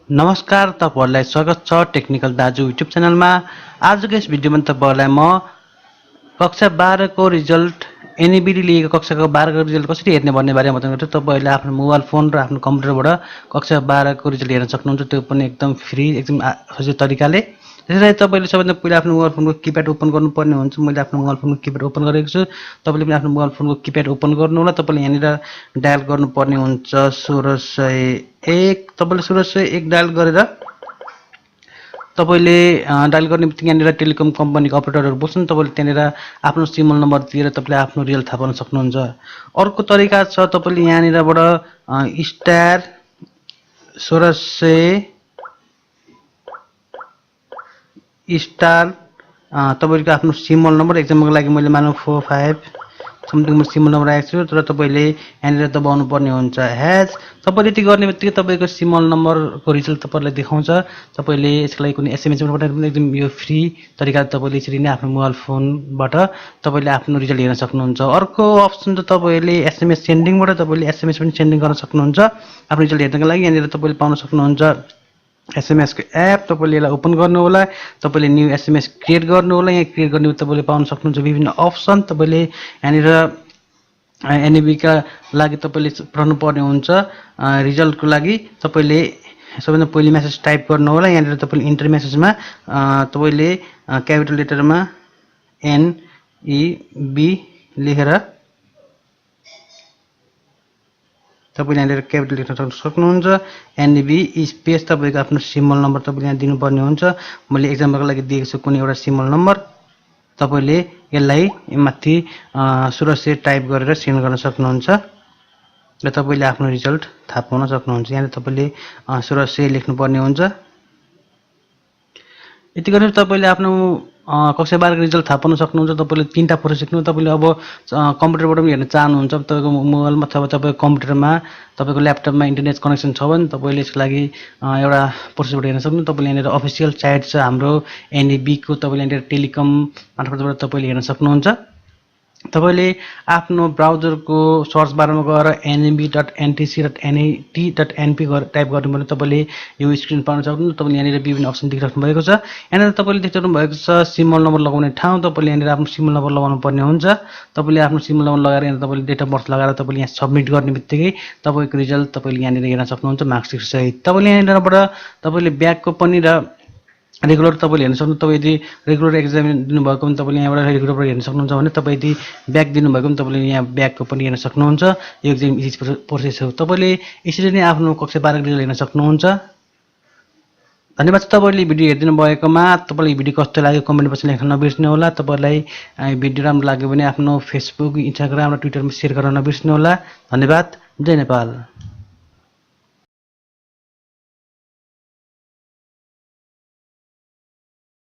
नमस्कार, तपाईहरुलाई स्वागत छ टेक्निकल दाजु युट्युब च्यानलमा। आजको यस भिडियोमा तपाईहरुलाई म कक्षा 12 को रिजल्ट NEB ले लिएको कक्षाको 12 को रिजल्ट कसरी हेर्ने भन्ने बारेमा बताउने गर्छु। तपाईहरुले आफ्नो मोबाइल फोन र आफ्नो कम्प्युटरबाट कक्षा 12 को रिजल्ट हेर्न सक्नुहुन्छ, त्यो पनि एकदम फ्री, एकदम सजिलो तरिकाले। त्यसैले तपाईले सबैभन्दा पहिला आफ्नो मोबाइल फोनको किप्याड ओपन गर्नुपर्ने हुन्छ। मैले आफ्नो मोबाइल फोनको किप्याड ओपन गरेको छु। तपाईले पनि आफ्नो मोबाइल फोनको किप्याड ओपन गर्नु होला। तपाईले यहाँनिर डायल गर्नुपर्ने हुन्छ 1601। तपाईले 1601 डायल गरेर तपाईले डायल गर्ने बित्तिकै यहाँनिर टेलिकम कम्पनीको अपरेटरहरु बोल्छन्। तपाईले त्यहाँनिर आफ्नो सिमल नम्बर दिएर तपाईले आफ्नो रिजल्ट थाहा पाउन सक्नुहुन्छ। अर्को तरिका छ, तपाईले यहाँनिरबाट स्टार 1600 स्टार तपाईको आफ्नो सिमल नम्बर, एक्जाम्पलको लागि मैले मानौ 45 समथिङ सिमल नम्बर आएको छु, तर तपाईले यहाँनिर दबाउनु पर्ने हुन्छ # तपाईले यति गर्ने बित्तिकै तपाईको सिमल नम्बरको रिजल्ट तपाईलाई देखाउँछ। तपाईले यसको लागि कुनै SMS पठाएर पनि एकदम यो फ्री तरिकाले तपाईले यसरी नै आफ्नो मोबाइल फोनबाट तपाईले आफ्नो रिजल्ट हेर्न सक्नुहुन्छ। अर्को अप्सन त तपाईले SMS सेन्डिङबाट तपाईले SMS पनि सेन्डिङ गर्न सक्नुहुन्छ। आफ्नो रिजल्ट हेर्नको लागि यहाँनिर तपाईले पाउन सक्नुहुन्छ SMS को एप। तपाईले यसलाई ओपन गर्नु होला। तपाईले न्यू SMS क्रिएट गर्नु होला। यहाँ क्रिएट गर्ने तपाईले पाउन सक्नुहुन्छ विभिन्न अप्सन। तपाईले यहाँनिर NEB का लागि तपाईले पढ्नु पर्ने हुन्छ। रिजल्टको लागि तपाईले सबैभन्दा पहिले मेसेज टाइप गर्नु होला। यहाँनिर तपाईले इन्टर मेसेजमा तपाईले क्यापिटल लेटरमा NEB लेखेर तपाईले यहाँनिर क्यापिटल लेख्न सक्नुहुन्छ। NEB स्पेस तपाईको आफ्नो सिमल नम्बर तपाईले यहाँ दिनुपर्ने हुन्छ। मैले एक्जाम्पलको लागि दिएको छु कुनै एउटा सिमल नम्बर। तपाईले यसलाई माथि 1600 टाइप गरेर सेन्ड गर्न सक्नुहुन्छ र तपाईले आफ्नो रिजल्ट थाहा पाउन सक्नुहुन्छ। यहाँ तपाईले 1600 लेख्नुपर्ने हुन्छ। यति गरेर तपाईले आफ्नो कक्षा 12 को रिजल्ट थाहा पाउन सक्नुहुन्छ। तपाईले तीनटा प्रोसेस सिक्नु। तपाईले अब कम्प्युटरबाट पनि हेर्न चाहनुहुन्छ, तपाईको मोबाइलमा अथवा तपाईको कम्प्युटरमा तपाईको ल्यापटपमा इन्टरनेट कनेक्सन छ भने तपाईले यसको लागि एउटा प्रोसेसबाट हेर्न सक्नुहुन्छ। तपाईले यहाँनिर अफिसियल साइट छ हाम्रो NEB को, तपाईले यहाँनिर टेलिकम मार्फतबाट तपाईले हेर्न सक्नुहुन्छ। तपाईले आफ्नो ब्राउजरको सर्च बारमा गएर neb.ntc.net.np टाइप गर्नु भने तपाईले यो स्क्रिन पाउन सक्नुहुन्छ। तपाईले यहाँनिर विभिन्न अप्सन देखिराख्नु भएको छ। यहाँनिर तपाईले देखिराख्नु भएको छ सिमल नम्बर लगाउने ठाउँ। तपाईले यहाँनिर आफ्नो सिमल नम्बर लगाउनु पर्ने हुन्छ। तपाईले आफ्नो सिमल नम्बर लगाएर यहाँ तपाईले डेट अफ बर्थ लगाएर तपाईले यहाँ सबमिट गर्ने बित्तिकै तपाईको रिजल्ट तपाईले यहाँनिर हेर्न सक्नुहुन्छ मार्क्सशीट सहित। तपाईले यहाँनिरबाट तपाईले ब्याकको पनि र रेगुलर तपाईले हेर्न सक्नुहुन्छ। तपाई यदि रेगुलर एक्जाम दिनुभएको पनि तपाईले यहाँबाट रेगुलर हेर्न सक्नुहुन्छ भने तपाई यदि ब्याक दिनुभएको पनि तपाईले यहाँ ब्याकको पनि हेर्न सक्नुहुन्छ। यो एकदम इजी प्रोसेस हो। तपाईले यसरी नै आफ्नो कक्षा 12 को रिजल्ट हेर्न सक्नुहुन्छ। धन्यवाद तपाईले भिडियो हेर्दिनु भएकोमा। तपाईलाई भिडियो कस्तो लाग्यो कमेन्ट बक्समा लेख्न नबिर्सनु होला। तपाईलाई भिडियो राम्रो लाग्यो भने आफ्नो फेसबुक, इन्स्टाग्राम र ट्विटरमा शेयर गर्न नबिर्सनु होला। धन्यवाद। जय नेपाल।